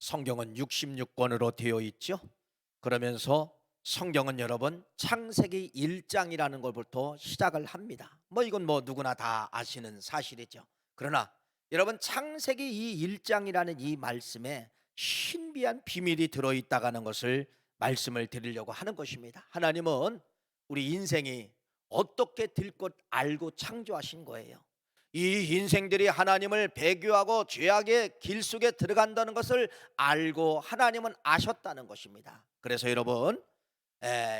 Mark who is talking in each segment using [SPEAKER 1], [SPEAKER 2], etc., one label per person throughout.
[SPEAKER 1] 성경은 66권으로 되어 있죠. 그러면서 성경은 여러분 창세기 1장이라는 것부터 시작을 합니다. 이건 누구나 다 아시는 사실이죠. 그러나 여러분 창세기 이 1장이라는 이 말씀에 신비한 비밀이 들어있다는 것을 말씀을 드리려고 하는 것입니다. 하나님은 우리 인생이 어떻게 될 것 알고 창조하신 거예요. 이 인생들이 하나님을 배교하고 죄악의 길 속에 들어간다는 것을 알고 하나님은 아셨다는 것입니다. 그래서 여러분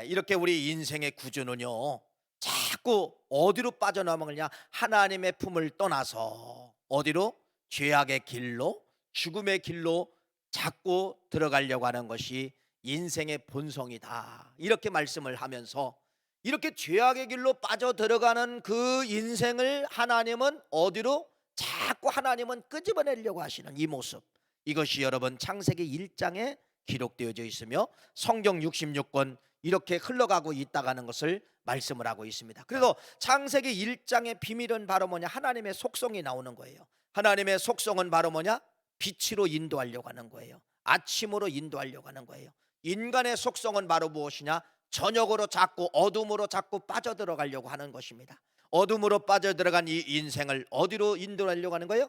[SPEAKER 1] 이렇게 우리 인생의 구조는요, 자꾸 어디로 빠져나가느냐, 하나님의 품을 떠나서 어디로? 죄악의 길로, 죽음의 길로 자꾸 들어가려고 하는 것이 인생의 본성이다, 이렇게 말씀을 하면서 이렇게 죄악의 길로 빠져 들어가는 그 인생을 하나님은 어디로? 자꾸 하나님은 끄집어내려고 하시는 이 모습, 이것이 여러분 창세기 1장에 기록되어져 있으며 성경 66권 이렇게 흘러가고 있다는 것을 말씀을 하고 있습니다. 그래서 창세기 1장의 비밀은 바로 뭐냐? 하나님의 속성이 나오는 거예요. 하나님의 속성은 바로 뭐냐? 빛으로 인도하려고 하는 거예요. 아침으로 인도하려고 하는 거예요. 인간의 속성은 바로 무엇이냐? 저녁으로 자꾸, 어둠으로 자꾸 빠져들어가려고 하는 것입니다. 어둠으로 빠져들어간 이 인생을 어디로 인도하려고 하는 거예요?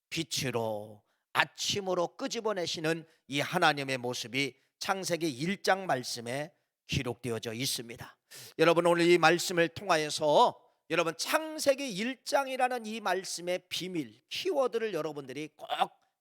[SPEAKER 1] 빛으로, 아침으로 끄집어내시는 이 하나님의 모습이 창세기 1장 말씀에 기록되어져 있습니다. 여러분 오늘 이 말씀을 통하여서 여러분 창세기 1장이라는 이 말씀의 비밀, 키워드를 여러분들이 꼭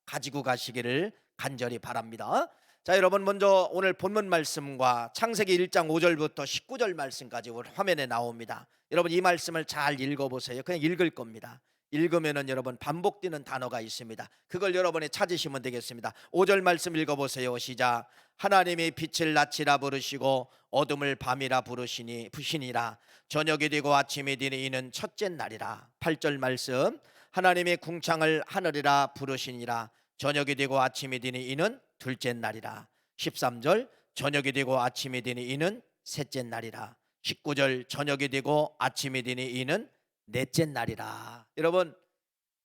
[SPEAKER 1] 가지고 가시기를 간절히 바랍니다. 자, 여러분 먼저 오늘 본문 말씀과 창세기 1장 5절부터 19절 말씀까지 화면에 나옵니다. 여러분 이 말씀을 잘 읽어보세요. 그냥 읽을 겁니다. 읽으면은 여러분 반복되는 단어가 있습니다. 그걸 여러분이 찾으시면 되겠습니다. 5절 말씀 읽어보세요. 시작. 하나님이 빛을 낮이라 부르시고 어둠을 밤이라 부르시니라. 저녁이 되고 아침이 되니 이는 첫째 날이라. 8절 말씀. 하나님이 궁창을 하늘이라 부르시니라. 저녁이 되고 아침이 되니 이는 둘째 날이라. 13절. 저녁이 되고 아침이 되니 이는 셋째 날이라. 19절. 저녁이 되고 아침이 되니 이는 넷째 날이라. 여러분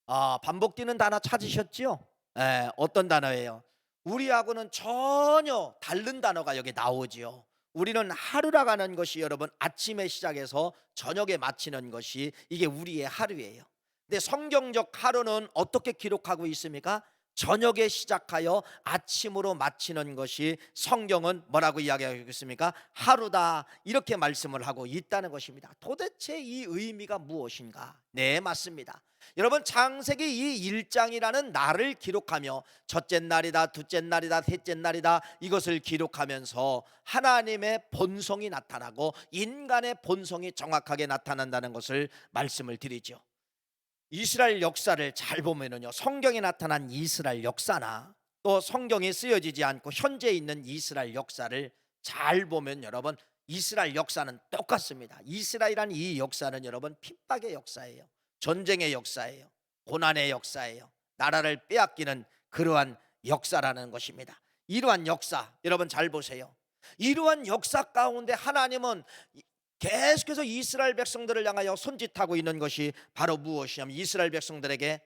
[SPEAKER 1] 반복되는 단어 찾으셨죠? 어떤 단어예요? 우리하고는 전혀 다른 단어가 여기 나오지요. 우리는 하루라고 하는 것이 여러분 아침에 시작해서 저녁에 마치는 것이 이게 우리의 하루예요. 근데 성경적 하루는 어떻게 기록하고 있습니까? 저녁에 시작하여 아침으로 마치는 것이 성경은 뭐라고 이야기하고 있습니까? 하루다, 이렇게 말씀을 하고 있다는 것입니다. 도대체 이 의미가 무엇인가? 네, 맞습니다. 여러분 창세기 이 1장이라는 날을 기록하며 첫째 날이다, 둘째 날이다, 셋째 날이다, 이것을 기록하면서 하나님의 본성이 나타나고 인간의 본성이 정확하게 나타난다는 것을 말씀을 드리죠. 이스라엘 역사를 잘 보면은요, 성경에 나타난 이스라엘 역사나 또 성경에 쓰여지지 않고 현재 있는 이스라엘 역사를 잘 보면 여러분 이스라엘 역사는 똑같습니다. 이스라엘이라는 이 역사는 여러분 핍박의 역사예요. 전쟁의 역사예요. 고난의 역사예요. 나라를 빼앗기는 그러한 역사라는 것입니다. 이러한 역사 여러분 잘 보세요. 이러한 역사 가운데 하나님은 계속해서 이스라엘 백성들을 향하여 손짓하고 있는 것이 바로 무엇이냐면 이스라엘 백성들에게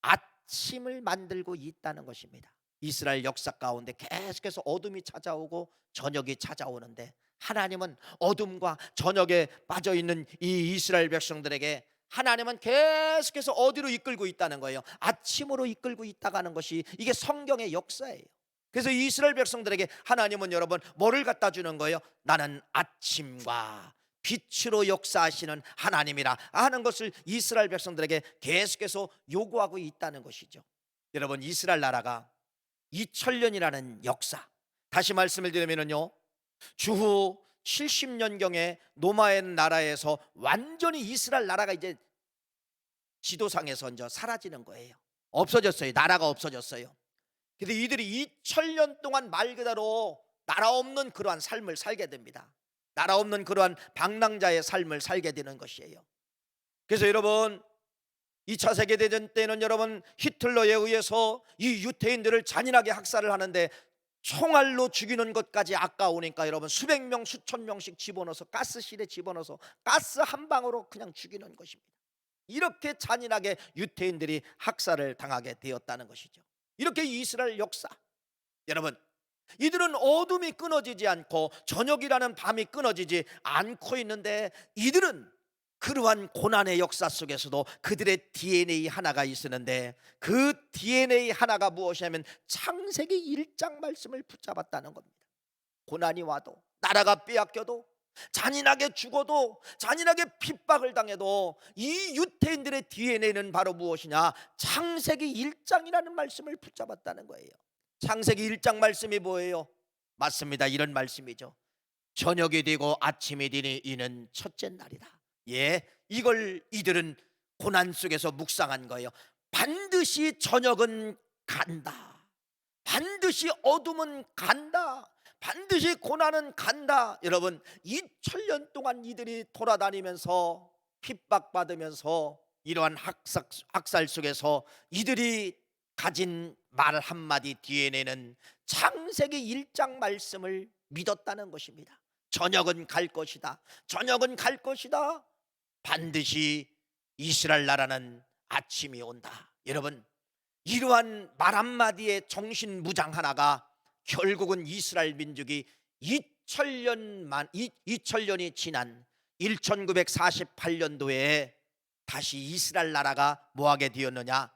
[SPEAKER 1] 아침을 만들고 있다는 것입니다. 이스라엘 역사 가운데 계속해서 어둠이 찾아오고 저녁이 찾아오는데 하나님은 어둠과 저녁에 빠져있는 이 이스라엘 백성들에게 하나님은 계속해서 어디로 이끌고 있다는 거예요? 아침으로 이끌고 있다는 것이 이게 성경의 역사예요. 그래서 이스라엘 백성들에게 하나님은 여러분 뭐를 갖다 주는 거예요? 나는 아침과 빛으로 역사하시는 하나님이라 하는 것을 이스라엘 백성들에게 계속해서 요구하고 있다는 것이죠. 여러분 이스라엘 나라가 2000년이라는 역사, 다시 말씀을 드리면요, 주후 70년경에 노마의 나라에서 완전히 이스라엘 나라가 이제 지도상에서 이제 사라지는 거예요. 없어졌어요. 나라가 없어졌어요. 그래서 이들이 2000년 동안 말 그대로 나라 없는 그러한 삶을 살게 됩니다. 나라 없는 그러한 방랑자의 삶을 살게 되는 것이에요. 그래서 여러분 2차 세계대전 때는 여러분 히틀러에 의해서 이 유태인들을 잔인하게 학살을 하는데 총알로 죽이는 것까지 아까우니까 여러분 수백 명 수천 명씩 집어넣어서 가스실에 집어넣어서 가스 한 방으로 그냥 죽이는 것입니다. 이렇게 잔인하게 유태인들이 학살을 당하게 되었다는 것이죠. 이렇게 이스라엘 역사, 여러분, 이들은 어둠이 끊어지지 않고 저녁이라는 밤이 끊어지지 않고 있는데, 이들은 그러한 고난의 역사 속에서도 그들의 DNA 하나가 있었는데, 그 DNA 하나가 무엇이냐면 창세기 1장 말씀을 붙잡았다는 겁니다. 고난이 와도, 나라가 빼앗겨도, 잔인하게 죽어도, 잔인하게 핍박을 당해도 이 유태인들의 DNA는 바로 무엇이냐? 창세기 1장이라는 말씀을 붙잡았다는 거예요. 창세기 1장 말씀이 뭐예요? 맞습니다. 이런 말씀이죠. 저녁이 되고 아침이 되니 이는 첫째 날이다. 예, 이걸 이들은 고난 속에서 묵상한 거예요. 반드시 저녁은 간다. 반드시 어둠은 간다. 반드시 고난은 간다. 여러분, 2000년 동안 이들이 돌아다니면서 핍박받으면서 이러한 학살 속에서 이들이 가진 말 한마디 DNA는 창세기 1장 말씀을 믿었다는 것입니다. 저녁은 갈 것이다. 저녁은 갈 것이다. 반드시 이스라엘 나라는 아침이 온다. 여러분, 이러한 말 한마디의 정신무장 하나가 결국은 이스라엘 민족이 2000년이 지난 1948년도에 다시 이스라엘 나라가 뭐하게 되었느냐?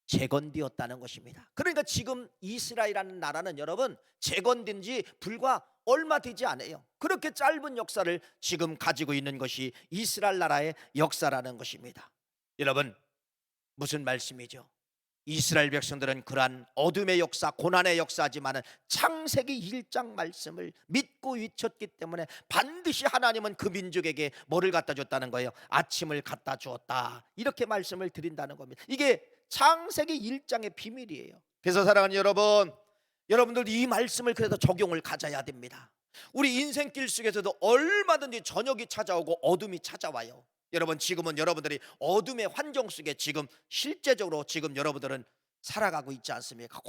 [SPEAKER 1] 재건되었다는 것입니다. 그러니까 지금 이스라엘이라는 나라는 여러분 재건된 지 불과 얼마 되지 않아요. 그렇게 짧은 역사를 지금 가지고 있는 것이 이스라엘 나라의 역사라는 것입니다. 여러분, 무슨 말씀이죠? 이스라엘 백성들은 그러한 어둠의 역사, 고난의 역사지만 창세기 1장 말씀을 믿고 외쳤기 때문에 반드시 하나님은 그 민족에게 뭐를 갖다 줬다는 거예요? 아침을 갖다 주었다. 이렇게 말씀을 드린다는 겁니다. 이게 창세기 1장의 비밀이에요. 그래서 사랑하는 여러분, 여러분들 이 말씀을 그래서 적용을 가져야 됩니다. 우리 인생길 속에서도 얼마든지 저녁이 찾아오고 어둠이 찾아와요. 여러분, 지금은 여러분들이 어둠의 환경 속에 지금 실제적으로 지금 여러분들은 살아가고 있지 않습니까?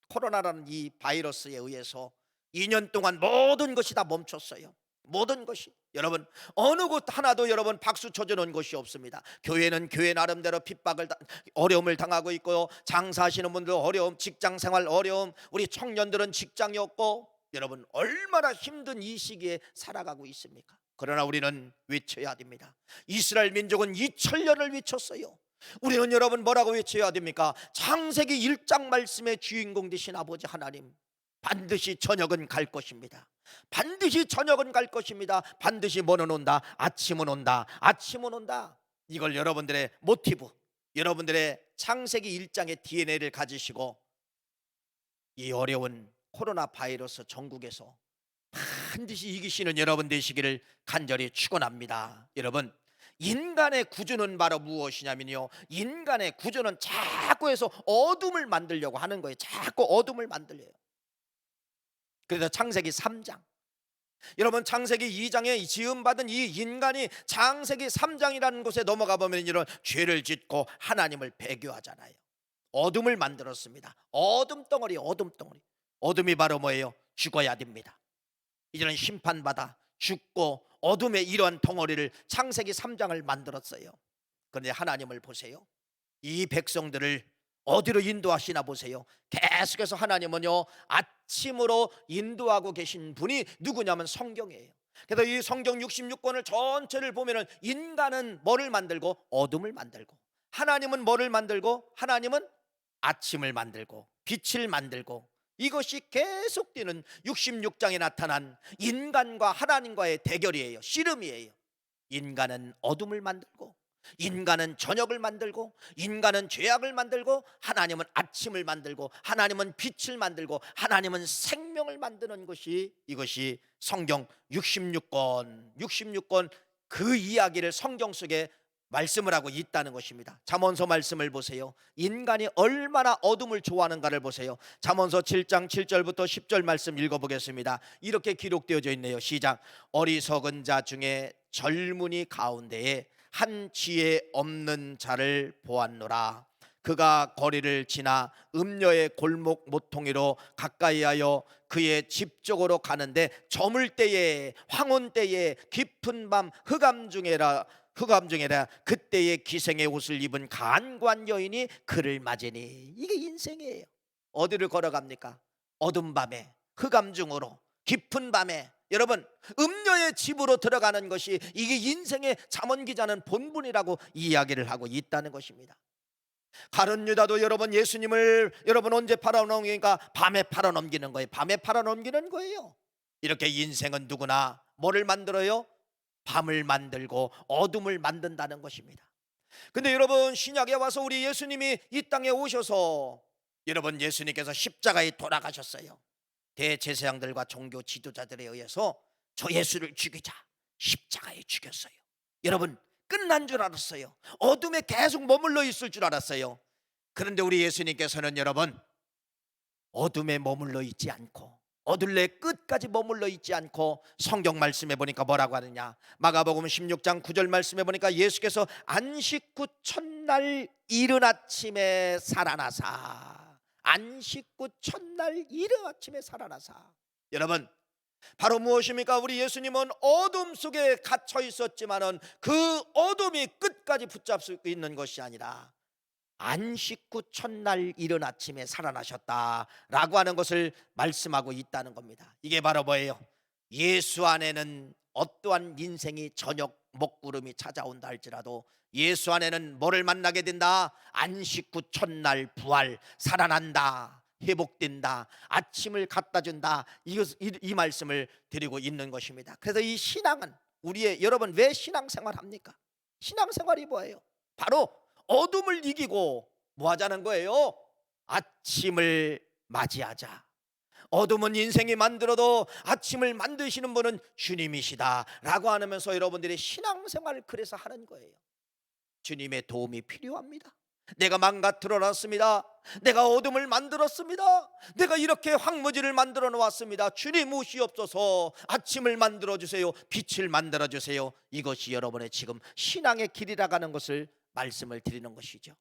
[SPEAKER 1] 코로나라는 이 바이러스에 의해서 2년 동안 모든 것이 다 멈췄어요. 모든 것이. 여러분, 어느 곳 하나도 여러분 박수 쳐주는 곳이 없습니다. 교회는 교회 나름대로 핍박을 어려움을 당하고 있고요. 장사하시는 분들 어려움, 직장생활 어려움, 우리 청년들은 직장이 없고, 여러분 얼마나 힘든 이 시기에 살아가고 있습니까? 그러나 우리는 외쳐야 됩니다. 이스라엘 민족은 2000년을 외쳤어요. 우리는 여러분 뭐라고 외쳐야 됩니까? 창세기 1장 말씀의 주인공 되신 아버지 하나님, 반드시 저녁은 갈 것입니다. 반드시 저녁은 갈 것입니다. 반드시 뭐는 온다? 아침은 온다. 아침은 온다. 이걸 여러분들의 모티브, 여러분들의 창세기 1장의 DNA를 가지시고 이 어려운 코로나 바이러스 전국에서 반드시 이기시는 여러분 되시기를 간절히 축원합니다. 여러분, 인간의 구조는 바로 무엇이냐면요, 인간의 구조는 자꾸 해서 어둠을 만들려고 하는 거예요. 자꾸 어둠을 만들려요. 그래서 창세기 3장, 여러분 창세기 2장에 지음받은 이 인간이 창세기 3장이라는 곳에 넘어가 보면 이런 죄를 짓고 하나님을 배교하잖아요. 어둠을 만들었습니다. 어둠 덩어리. 어둠이 바로 뭐예요? 죽어야 됩니다. 이제는 심판받아 죽고 어둠의 이러한 덩어리를 창세기 3장을 만들었어요. 그런데 하나님을 보세요. 이 백성들을 어디로 인도하시나 보세요. 계속해서 하나님은요 아침으로 인도하고 계신 분이 누구냐면 성경이에요. 그래서 이 성경 66권을 전체를 보면은 인간은 뭐를 만들고? 어둠을 만들고, 하나님은 뭐를 만들고? 하나님은 아침을 만들고 빛을 만들고, 이것이 계속되는 66장에 나타난 인간과 하나님과의 대결이에요. 씨름이에요. 인간은 어둠을 만들고, 인간은 저녁을 만들고, 인간은 죄악을 만들고, 하나님은 아침을 만들고, 하나님은 빛을 만들고, 하나님은 생명을 만드는 것이 이것이 성경 66권 그 이야기를 성경 속에 말씀을 하고 있다는 것입니다. 잠언서 말씀을 보세요. 인간이 얼마나 어둠을 좋아하는가를 보세요. 잠언서 7장 7절부터 10절 말씀 읽어보겠습니다. 이렇게 기록되어져 있네요. 시작. 어리석은 자 중에 젊은이 가운데에 한 지혜 없는 자를 보았노라. 그가 거리를 지나 음녀의 골목 모퉁이로 가까이하여 그의 집 쪽으로 가는데 저물 때에, 황혼 때에, 깊은 밤 흑암 중에라 그때의 기생의 옷을 입은 간관 여인이 그를 맞으니. 이게 인생이에요. 어디를 걸어갑니까? 어둠 밤에 흑암 중으로 깊은 밤에 여러분 음녀의 집으로 들어가는 것이 이게 인생의 잠언 기자는 본분이라고 이야기를 하고 있다는 것입니다. 가룟 유다도 여러분 예수님을 여러분 언제 팔아넘기니까 밤에 팔아넘기는 거예요. 밤에 팔아넘기는 거예요. 이렇게 인생은 누구나 뭐를 만들어요? 밤을 만들고 어둠을 만든다는 것입니다. 근데 여러분 신약에 와서 우리 예수님이 이 땅에 오셔서 여러분 예수님께서 십자가에 돌아가셨어요. 대제사장들과 종교 지도자들에 의해서 저 예수를 죽이자 십자가에 죽였어요. 여러분 끝난 줄 알았어요. 어둠에 계속 머물러 있을 줄 알았어요. 그런데 우리 예수님께서는 여러분 어둠에 머물러 있지 않고 어둘레 끝까지 머물러 있지 않고 성경 말씀에 보니까 뭐라고 하느냐, 마가복음 16장 9절 말씀에 보니까 예수께서 안식 후 첫날 이른 아침에 살아나사, 안식 후 첫날 이른 아침에 살아나사. 여러분 바로 무엇입니까? 우리 예수님은 어둠 속에 갇혀 있었지만은 그 어둠이 끝까지 붙잡고 있는 것이 아니라 안식 후 첫날 이른 아침에 살아나셨다라고 하는 것을 말씀하고 있다는 겁니다. 이게 바로 뭐예요? 예수 안에는 어떠한 인생이 저녁 먹구름이 찾아온다 할지라도 예수 안에는 뭐를 만나게 된다? 안식 후 첫날 부활, 살아난다, 회복된다, 아침을 갖다 준다. 이 말씀을 드리고 있는 것입니다. 그래서 이 신앙은 우리의 여러분 왜 신앙생활 합니까? 신앙생활이 뭐예요? 바로 어둠을 이기고 뭐 하자는 거예요? 아침을 맞이하자. 어둠은 인생이 만들어도 아침을 만드시는 분은 주님이시다 라고 하면서 여러분들이 신앙생활을 그래서 하는 거예요. 주님의 도움이 필요합니다. 내가 망가뜨려 놨습니다. 내가 어둠을 만들었습니다. 내가 이렇게 황무지를 만들어 놓았습니다. 주님 오시옵소서. 아침을 만들어 주세요. 빛을 만들어 주세요. 이것이 여러분의 지금 신앙의 길이라고 하는 것을 말씀을 드리는 것이죠.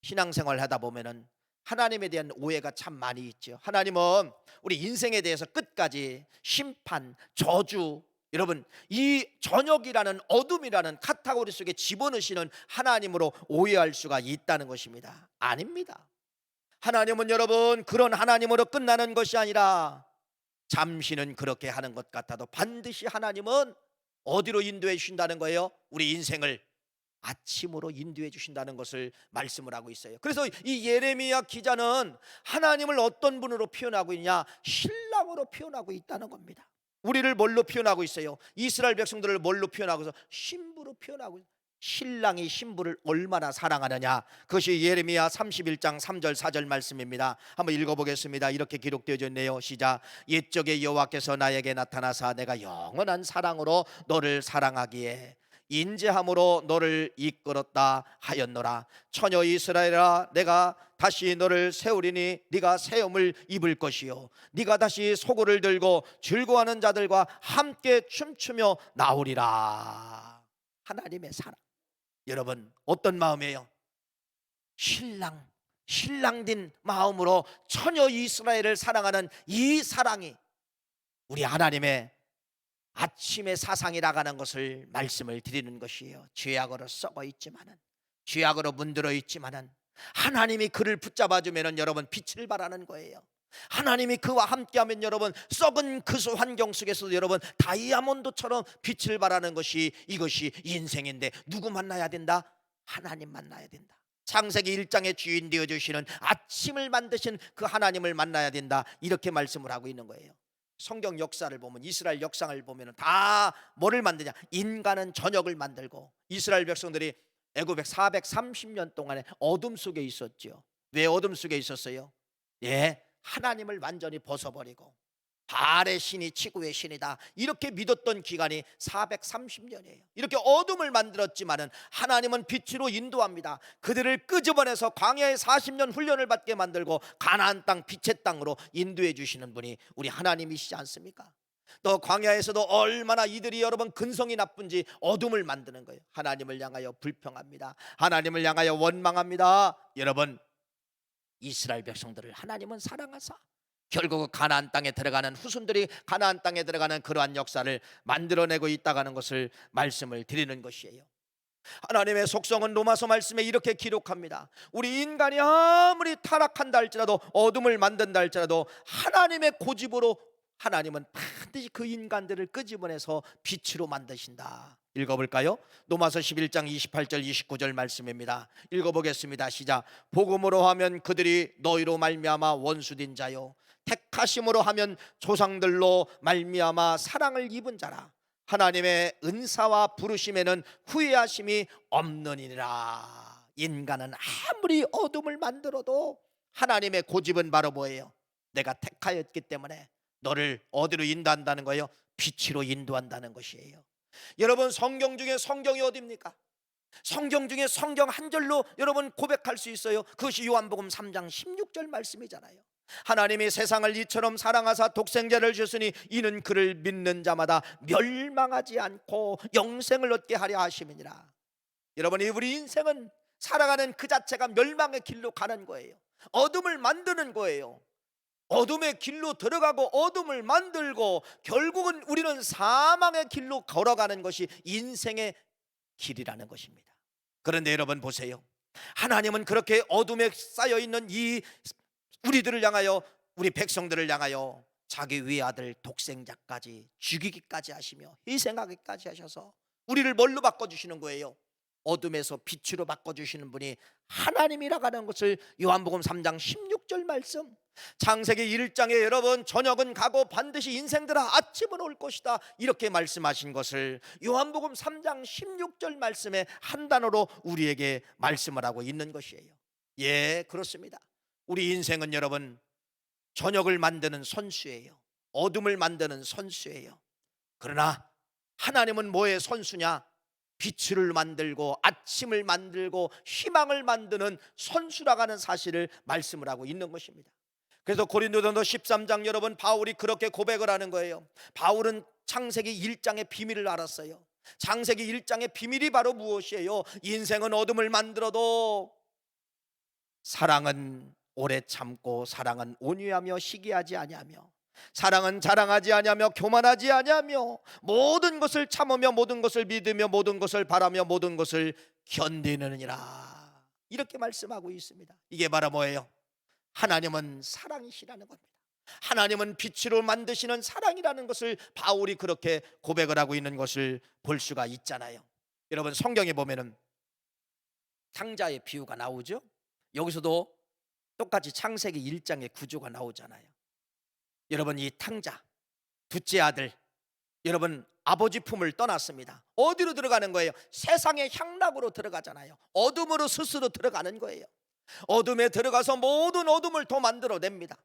[SPEAKER 1] 신앙생활 하다 보면은 하나님에 대한 오해가 참 많이 있죠. 하나님은 우리 인생에 대해서 끝까지 심판, 저주, 여러분 이 저녁이라는 어둠이라는 카테고리 속에 집어넣으시는 하나님으로 오해할 수가 있다는 것입니다. 아닙니다. 하나님은 여러분 그런 하나님으로 끝나는 것이 아니라 잠시는 그렇게 하는 것 같아도 반드시 하나님은 어디로 인도해 주신다는 거예요? 우리 인생을 아침으로 인도해 주신다는 것을 말씀을 하고 있어요. 그래서 이 예레미야 기자는 하나님을 어떤 분으로 표현하고 있냐? 신랑으로 표현하고 있다는 겁니다. 우리를 뭘로 표현하고 있어요? 이스라엘 백성들을 뭘로 표현하고 있어요? 신부로 표현하고 있어요. 신랑이 신부를 얼마나 사랑하느냐, 그것이 예레미야 31장 3절 4절 말씀입니다. 한번 읽어보겠습니다. 이렇게 기록되어져 있네요. 시작. 옛적에 여호와께서 나에게 나타나사 내가 영원한 사랑으로 너를 사랑하기에 인자함으로 너를 이끌었다 하였노라. 처녀 이스라엘아, 내가 다시 너를 세우리니 네가 세움을 입을 것이요 네가 다시 소고를 들고 즐거워하는 자들과 함께 춤추며 나오리라. 하나님의 사랑. 여러분 어떤 마음이에요? 신랑된 마음으로 처녀 이스라엘을 사랑하는 이 사랑이 우리 하나님의 아침의 사상이라고 하는 것을 말씀을 드리는 것이에요. 죄악으로 썩어 있지만은, 죄악으로 문들어 있지만은 하나님이 그를 붙잡아 주면은 여러분 빛을 발하는 거예요. 하나님이 그와 함께하면 여러분 썩은 그 환경 속에서도 여러분 다이아몬드처럼 빛을 발하는 것이 이것이 인생인데 누구 만나야 된다? 하나님 만나야 된다. 창세기 1장의 주인 되어주시는 아침을 만드신 그 하나님을 만나야 된다. 이렇게 말씀을 하고 있는 거예요. 성경 역사를 보면 이스라엘 역사를 보면 다 뭐를 만드냐? 인간은 저녁을 만들고 이스라엘 백성들이 애굽에 430년 동안에 어둠 속에 있었죠. 왜 어둠 속에 있었어요? 하나님을 완전히 벗어버리고 바알의 신이 지구의 신이다 이렇게 믿었던 기간이 430년이에요. 이렇게 어둠을 만들었지만은 하나님은 빛으로 인도합니다. 그들을 끄집어내서 광야에 40년 훈련을 받게 만들고 가나안 땅 빛의 땅으로 인도해 주시는 분이 우리 하나님이시지 않습니까? 또 광야에서도 얼마나 이들이 여러분 근성이 나쁜지 어둠을 만드는 거예요. 하나님을 향하여 불평합니다. 하나님을 향하여 원망합니다. 여러분 이스라엘 백성들을 하나님은 사랑하사 결국 가나안 땅에 들어가는 후손들이 가나안 땅에 들어가는 그러한 역사를 만들어내고 있다는 것을 말씀을 드리는 것이에요. 하나님의 속성은 로마서 말씀에 이렇게 기록합니다. 우리 인간이 아무리 타락한다 할지라도, 어둠을 만든다 할지라도 하나님의 고집으로 하나님은 반드시 그 인간들을 끄집어내서 빛으로 만드신다. 읽어볼까요? 로마서 11장 28절 29절 말씀입니다. 읽어보겠습니다. 시작. 복음으로 하면 그들이 너희로 말미암아 원수된 자요, 택하심으로 하면 조상들로 말미암아 사랑을 입은 자라. 하나님의 은사와 부르심에는 후회하심이 없느니라. 인간은 아무리 어둠을 만들어도 하나님의 고집은 바로 뭐예요? 내가 택하였기 때문에 너를 어디로 인도한다는 거예요? 빛으로 인도한다는 것이에요. 여러분, 성경 중에 성경이 어디입니까? 성경 중에 성경 한 절로 여러분 고백할 수 있어요. 그것이 요한복음 3장 16절 말씀이잖아요. 하나님이 세상을 이처럼 사랑하사 독생자를 주셨으니 이는 그를 믿는 자마다 멸망하지 않고 영생을 얻게 하려 하심이니라. 여러분, 우리 인생은 살아가는 그 자체가 멸망의 길로 가는 거예요. 어둠을 만드는 거예요. 어둠의 길로 들어가고 어둠을 만들고 결국은 우리는 사망의 길로 걸어가는 것이 인생의 길이라는 것입니다. 그런데 여러분 보세요. 하나님은 그렇게 어둠에 쌓여있는 이 우리들을 향하여, 우리 백성들을 향하여 자기 외아들 독생자까지 죽이기까지 하시며 희생하기까지 하셔서 우리를 뭘로 바꿔주시는 거예요? 어둠에서 빛으로 바꿔주시는 분이 하나님이라고 하는 것을 요한복음 3장 16절 말씀, 창세기 1장에 여러분 저녁은 가고 반드시 인생들아 아침은 올 것이다 이렇게 말씀하신 것을 요한복음 3장 16절 말씀에 한 단어로 우리에게 말씀을 하고 있는 것이에요. 예, 그렇습니다. 우리 인생은 여러분 저녁을 만드는 선수예요. 어둠을 만드는 선수예요. 그러나 하나님은 뭐의 선수냐? 빛을 만들고 아침을 만들고 희망을 만드는 선수라고 하는 사실을 말씀을 하고 있는 것입니다. 그래서 고린도전서 13장 여러분 바울이 그렇게 고백을 하는 거예요. 바울은 창세기 1장의 비밀을 알았어요. 창세기 1장의 비밀이 바로 무엇이에요? 인생은 어둠을 만들어도 사랑은 오래 참고, 사랑은 온유하며 시기하지 아니하며, 사랑은 자랑하지 아니하며 교만하지 아니하며, 모든 것을 참으며 모든 것을 믿으며 모든 것을 바라며 모든 것을 견디느니라. 이렇게 말씀하고 있습니다. 이게 바로 뭐예요? 하나님은 사랑이시라는 겁니다. 하나님은 빛으로 만드시는 사랑이라는 것을 바울이 그렇게 고백을 하고 있는 것을 볼 수가 있잖아요. 여러분, 성경에 보면은 탕자의 비유가 나오죠. 여기서도 똑같이 창세기 1장의 구조가 나오잖아요. 여러분, 이 탕자 둘째 아들, 여러분 아버지 품을 떠났습니다. 어디로 들어가는 거예요? 세상의 향락으로 들어가잖아요. 어둠으로 스스로 들어가는 거예요. 어둠에 들어가서 모든 어둠을 더 만들어냅니다.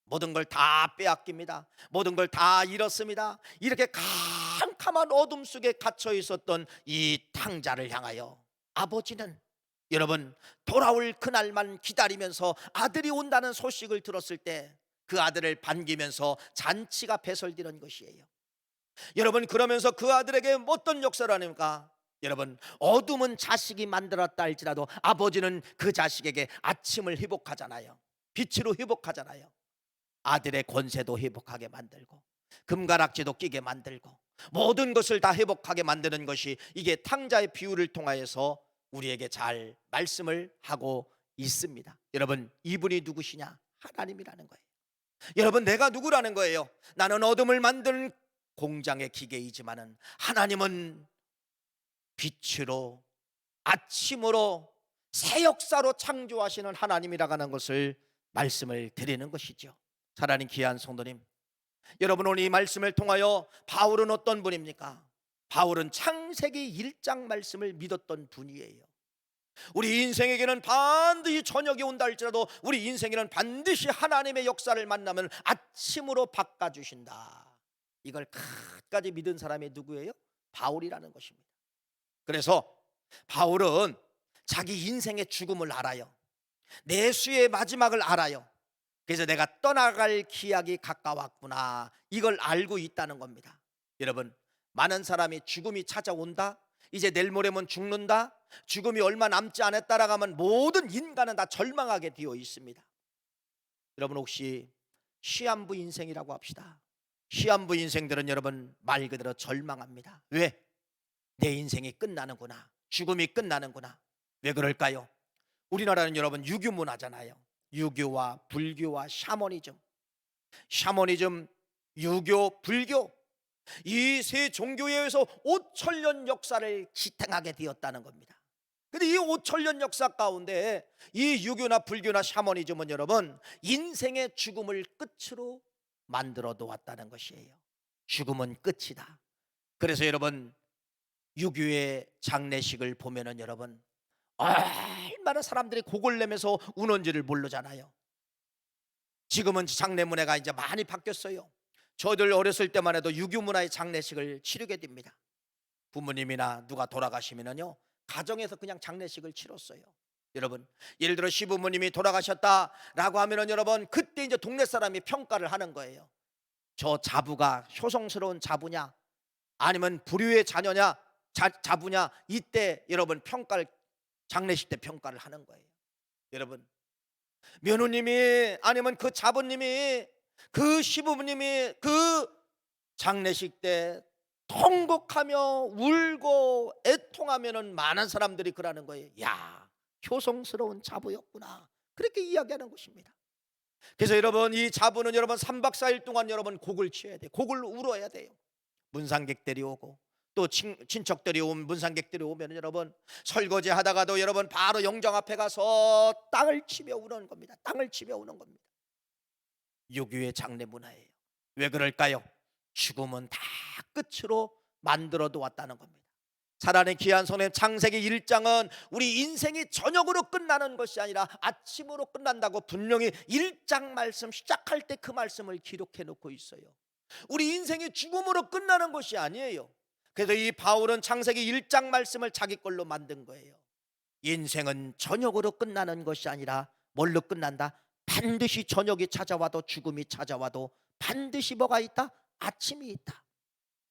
[SPEAKER 1] 모든 걸 다 빼앗깁니다. 모든 걸 다 잃었습니다. 이렇게 캄캄한 어둠 속에 갇혀 있었던 이 탕자를 향하여 아버지는 여러분 돌아올 그날만 기다리면서 아들이 온다는 소식을 들었을 때 그 아들을 반기면서 잔치가 배설되는 것이에요. 여러분, 그러면서 그 아들에게 어떤 역사를 하니까, 여러분 어둠은 자식이 만들었다 할지라도 아버지는 그 자식에게 아침을 회복하잖아요. 빛으로 회복하잖아요. 아들의 권세도 회복하게 만들고 금가락지도 끼게 만들고 모든 것을 다 회복하게 만드는 것이, 이게 탕자의 비유를 통하여서 우리에게 잘 말씀을 하고 있습니다. 여러분, 이분이 누구시냐? 하나님이라는 거예요. 여러분, 내가 누구라는 거예요? 나는 어둠을 만드는 공장의 기계이지만은 하나님은 빛으로 아침으로 새 역사로 창조하시는 하나님이라고 하는 것을 말씀을 드리는 것이죠. 사랑하는 귀한 성도님, 여러분 오늘 이 말씀을 통하여 바울은 어떤 분입니까? 바울은 창세기 1장 말씀을 믿었던 분이에요. 우리 인생에게는 반드시 저녁이 온다 할지라도 우리 인생에는 반드시 하나님의 역사를 만나면 아침으로 바꿔주신다. 이걸 끝까지 믿은 사람이 누구예요? 바울이라는 것입니다. 그래서 바울은 자기 인생의 죽음을 알아요. 내수의 마지막을 알아요. 그래서 내가 떠나갈 기약이 가까웠구나, 이걸 알고 있다는 겁니다. 여러분, 많은 사람이 죽음이 찾아온다, 이제 내일 모레면 죽는다, 죽음이 얼마 남지 않았다라고 하면 모든 인간은 다 절망하게 되어 있습니다. 여러분, 혹시 시한부 인생이라고 합시다. 시한부 인생들은 여러분 말 그대로 절망합니다. 왜? 내 인생이 끝나는구나. 죽음이 끝나는구나. 왜 그럴까요? 우리나라는 여러분 유교 문화잖아요. 유교와 불교와 샤머니즘, 유교, 불교, 이 세 종교에 의해서 5천년 역사를 지탱하게 되었다는 겁니다. 근데 이 5천년 역사 가운데 이 유교나 불교나 샤머니즘은 여러분 인생의 죽음을 끝으로 만들어 놓았다는 것이에요. 죽음은 끝이다. 그래서 여러분 유교의 장례식을 보면은 여러분 얼마나 사람들이 곡을 내면서 우는지를 모르잖아요. 지금은 장례문화가 이제 많이 바뀌었어요. 저희들 어렸을 때만 해도 유교 문화의 장례식을 치르게 됩니다. 부모님이나 누가 돌아가시면은요 가정에서 그냥 장례식을 치렀어요. 여러분 예를 들어 시부모님이 돌아가셨다라고 하면은 여러분 그때 이제 동네 사람이 평가를 하는 거예요. 저 자부가 효성스러운 자부냐 아니면 불효의 자녀냐 자부냐, 이때 여러분 평가를 장례식 때 평가를 하는 거예요. 여러분 며느님이 아니면 그 자부님이 그 시부모님이 그 장례식 때 통곡하며 울고 애통하면은 많은 사람들이 그러는 거예요. 야, 효성스러운 자부였구나. 그렇게 이야기하는 것입니다. 그래서 여러분 이 자부는 여러분 3박 4일 동안 여러분 곡을 치어야 돼요. 곡을 울어야 돼요. 문상객들이 오고 또 친척들이 온 문상객들이 오면 여러분 설거지 하다가도 여러분 바로 영정 앞에 가서 땅을 치며 우는 겁니다. 땅을 치며 우는 겁니다. 유교의 장례 문화예요. 왜 그럴까요? 죽음은 다 끝으로 만들어 놓았다는 겁니다. 살아낸 귀한 손의 창세기 1장은 우리 인생이 저녁으로 끝나는 것이 아니라 아침으로 끝난다고 분명히 1장 말씀 시작할 때 그 말씀을 기록해 놓고 있어요. 우리 인생이 죽음으로 끝나는 것이 아니에요. 그래서 이 바울은 창세기 1장 말씀을 자기 걸로 만든 거예요. 인생은 저녁으로 끝나는 것이 아니라 뭘로 끝난다? 반드시 저녁이 찾아와도 죽음이 찾아와도 반드시 뭐가 있다? 아침이 있다.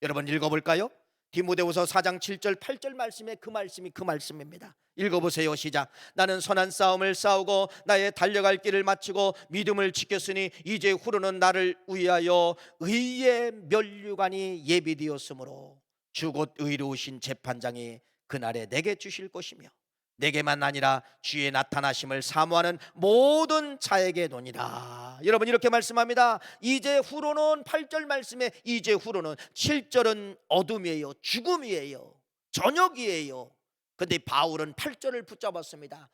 [SPEAKER 1] 여러분 읽어볼까요? 디모데후서 4장 7절 8절 말씀에 그 말씀이 그 말씀입니다. 읽어보세요. 시작. 나는 선한 싸움을 싸우고 나의 달려갈 길을 마치고 믿음을 지켰으니 이제 후로는 나를 위하여 의의 면류관이 예비되었으므로 주 곧 의로우신 재판장이 그날에 내게 주실 것이며 내게만 아니라 주의 나타나심을 사모하는 모든 자에게 노니라. 여러분 이렇게 말씀합니다. 이제 후로는 8절 말씀에 이제 후로는 7절은 어둠이에요. 죽음이에요. 저녁이에요. 근데 바울은 8절을 붙잡았습니다.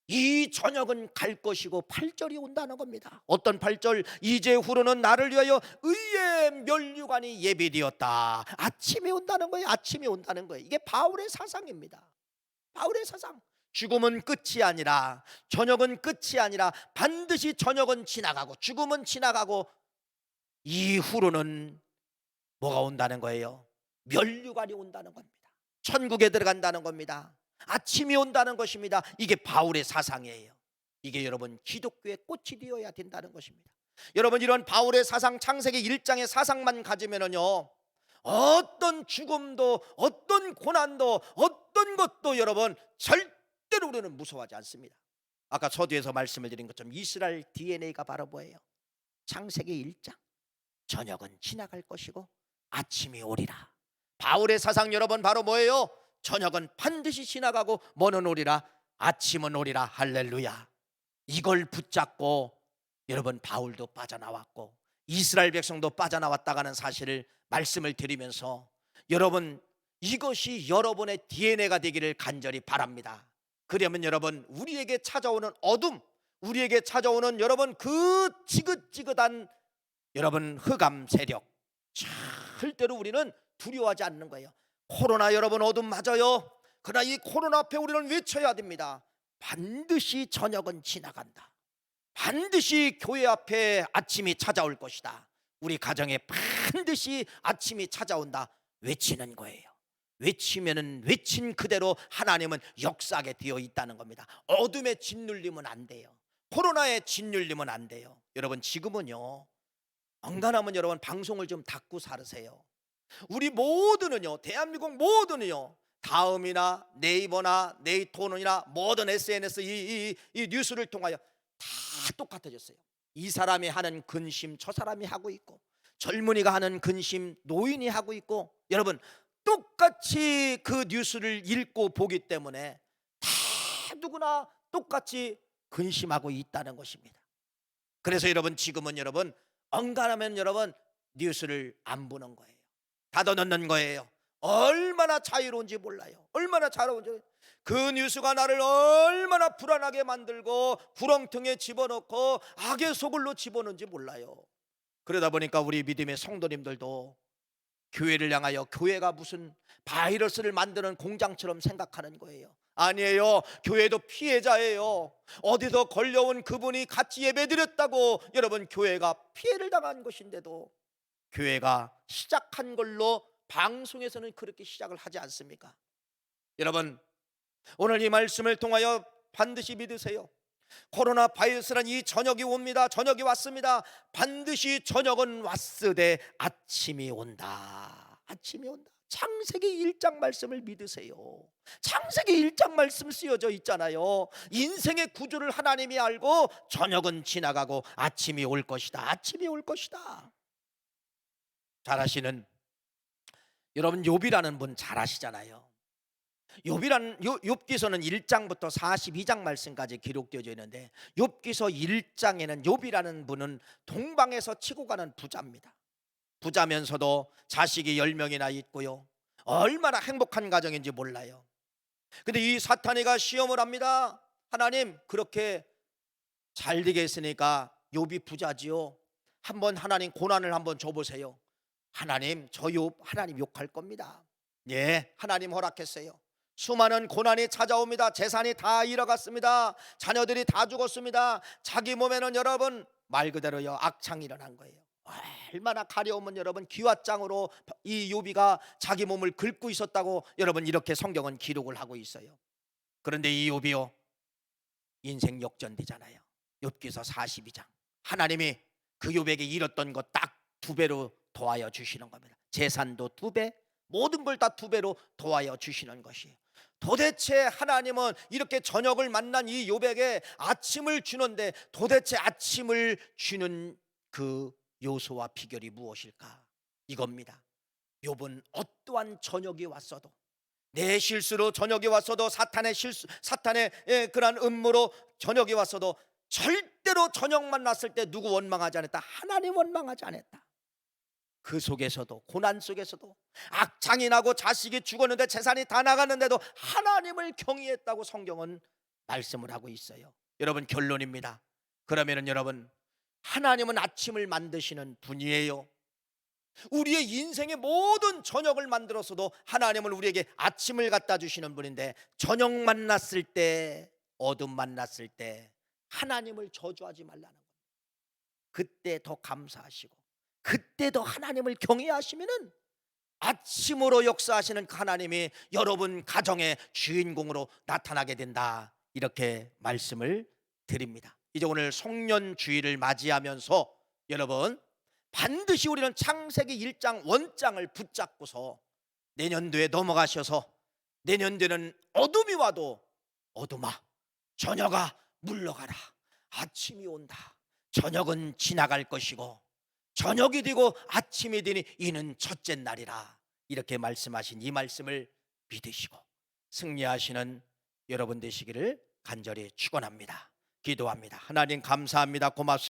[SPEAKER 1] 이 저녁은 갈 것이고 8절이 온다는 겁니다. 어떤 8절? 이제 후로는 나를 위하여 의의 면류관이 예비되었다. 아침이 온다는 거예요. 아침이 온다는 거예요. 이게 바울의 사상입니다. 바울의 사상. 죽음은 끝이 아니라 저녁은 끝이 아니라 반드시 저녁은 지나가고 죽음은 지나가고 이후로는 뭐가 온다는 거예요? 면류관이 온다는 겁니다. 천국에 들어간다는 겁니다. 아침이 온다는 것입니다. 이게 바울의 사상이에요. 이게 여러분 기독교의 꽃이 되어야 된다는 것입니다. 여러분 이런 바울의 사상 창세기 1장의 사상만 가지면은요 어떤 죽음도 어떤 고난도 어떤 것도 여러분 절대로 우리는 무서워하지 않습니다. 아까 서두에서 말씀을 드린 것처럼 이스라엘 DNA가 바로 뭐예요? 창세기 1장 저녁은 지나갈 것이고 아침이 오리라. 바울의 사상 여러분 바로 뭐예요? 저녁은 반드시 지나가고 뭐는 오리라? 아침은 오리라. 할렐루야. 이걸 붙잡고 여러분 바울도 빠져나왔고 이스라엘 백성도 빠져나왔다가는 사실을 말씀을 드리면서 여러분 이것이 여러분의 DNA가 되기를 간절히 바랍니다. 그러면 여러분 우리에게 찾아오는 어둠, 우리에게 찾아오는 여러분 그 지긋지긋한 여러분 흑암 세력 절대로 우리는 두려워하지 않는 거예요. 코로나 여러분 어둠 맞아요. 그러나 이 코로나 앞에 우리는 외쳐야 됩니다. 반드시 저녁은 지나간다. 반드시 교회 앞에 아침이 찾아올 것이다. 우리 가정에 반드시 아침이 찾아온다. 외치는 거예요. 외치면은 외친 그대로 하나님은 역사하게 되어 있다는 겁니다. 어둠에 짓눌리면 안 돼요. 코로나에 짓눌리면 안 돼요. 여러분 지금은요 엉간하면 여러분 방송을 좀 닫고 살으세요. 우리 모두는요 대한민국 모두는요 다음이나 네이버나 네이토론이나 모든 SNS 이 뉴스를 통하여 다 똑같아졌어요. 이 사람이 하는 근심 저 사람이 하고 있고 젊은이가 하는 근심 노인이 하고 있고 여러분 똑같이 그 뉴스를 읽고 보기 때문에 다 누구나 똑같이 근심하고 있다는 것입니다. 그래서 여러분 지금은 여러분 언간하면 여러분 뉴스를 안 보는 거예요. 닫아놓는 거예요. 얼마나 자유로운지 몰라요. 얼마나 자유로운지. 그 뉴스가 나를 얼마나 불안하게 만들고 구렁텅이에 집어넣고 악의 소굴로 집어넣는지 몰라요. 그러다 보니까 우리 믿음의 성도님들도 교회를 향하여 교회가 무슨 바이러스를 만드는 공장처럼 생각하는 거예요. 아니에요. 교회도 피해자예요. 어디서 걸려온 그분이 같이 예배드렸다고 여러분 교회가 피해를 당한 것인데도 교회가 시작한 걸로 방송에서는 그렇게 시작을 하지 않습니까? 여러분 오늘 이 말씀을 통하여 반드시 믿으세요. 코로나 바이러스란 이 저녁이 옵니다. 저녁이 왔습니다. 반드시 저녁은 왔으되 아침이 온다. 아침이 온다. 창세기 1장 말씀을 믿으세요. 창세기 1장 말씀 쓰여져 있잖아요. 인생의 구조를 하나님이 알고 저녁은 지나가고 아침이 올 것이다. 아침이 올 것이다. 잘 아시는 여러분 욥이라는 분 잘 아시잖아요. 욥기서는 1장부터 42장 말씀까지 기록되어 있는데 욥기서 1장에는 욥이라는 분은 동방에서 치고 가는 부자입니다. 부자면서도 자식이 10명이나 있고요. 얼마나 행복한 가정인지 몰라요. 근데 이 사탄이가 시험을 합니다. 하나님 그렇게 잘 되게 했으니까 욥이 부자지요. 한번 하나님 고난을 한번 줘보세요. 하나님 저 욥 하나님 욕할 겁니다. 예, 하나님 허락했어요. 수많은 고난이 찾아옵니다. 재산이 다 잃어갔습니다. 자녀들이 다 죽었습니다. 자기 몸에는 여러분 말 그대로요 악창이 일어난 거예요. 얼마나 가려우면 여러분 기왓장으로 이 욥이가 자기 몸을 긁고 있었다고 여러분 이렇게 성경은 기록을 하고 있어요. 그런데 이 욥이요 인생 역전되잖아요. 욥기서 42장 하나님이 그 욥에게 잃었던 것 딱 2배로 더하여 주시는 겁니다. 재산도 2배, 모든 걸 다 2배로 더하여 주시는 것이에요. 도대체 하나님은 이렇게 저녁을 만난 이 욥에게 아침을 주는데 도대체 아침을 주는 그 요소와 비결이 무엇일까? 이겁니다. 욥은 어떠한 저녁이 왔어도 내 실수로 저녁이 왔어도 사탄의 그러한 음모로 저녁이 왔어도 절대로 저녁 만났을 때 누구 원망하지 않았다. 하나님 원망하지 않았다. 그 속에서도 고난 속에서도 악창이 나고 자식이 죽었는데 재산이 다 나갔는데도 하나님을 경외했다고 성경은 말씀을 하고 있어요. 여러분 결론입니다. 그러면은 여러분 하나님은 아침을 만드시는 분이에요. 우리의 인생의 모든 저녁을 만들어서도 하나님은 우리에게 아침을 갖다 주시는 분인데 저녁 만났을 때 어둠 만났을 때 하나님을 저주하지 말라는 겁니다. 그때 더 감사하시고 그때 더 하나님을 경외하시면은 아침으로 역사하시는 그 하나님이 여러분 가정의 주인공으로 나타나게 된다. 이렇게 말씀을 드립니다. 이제 오늘 송년주일을 맞이하면서 여러분 반드시 우리는 창세기 1장 원장을 붙잡고서 내년도에 넘어가셔서 내년도에는 어둠이 와도 어둠아 저녁아 물러가라. 아침이 온다. 저녁은 지나갈 것이고 저녁이 되고 아침이 되니 이는 첫째 날이라. 이렇게 말씀하신 이 말씀을 믿으시고 승리하시는 여러분 되시기를 간절히 축원합니다. 기도합니다. 하나님 감사합니다. 고맙습니다.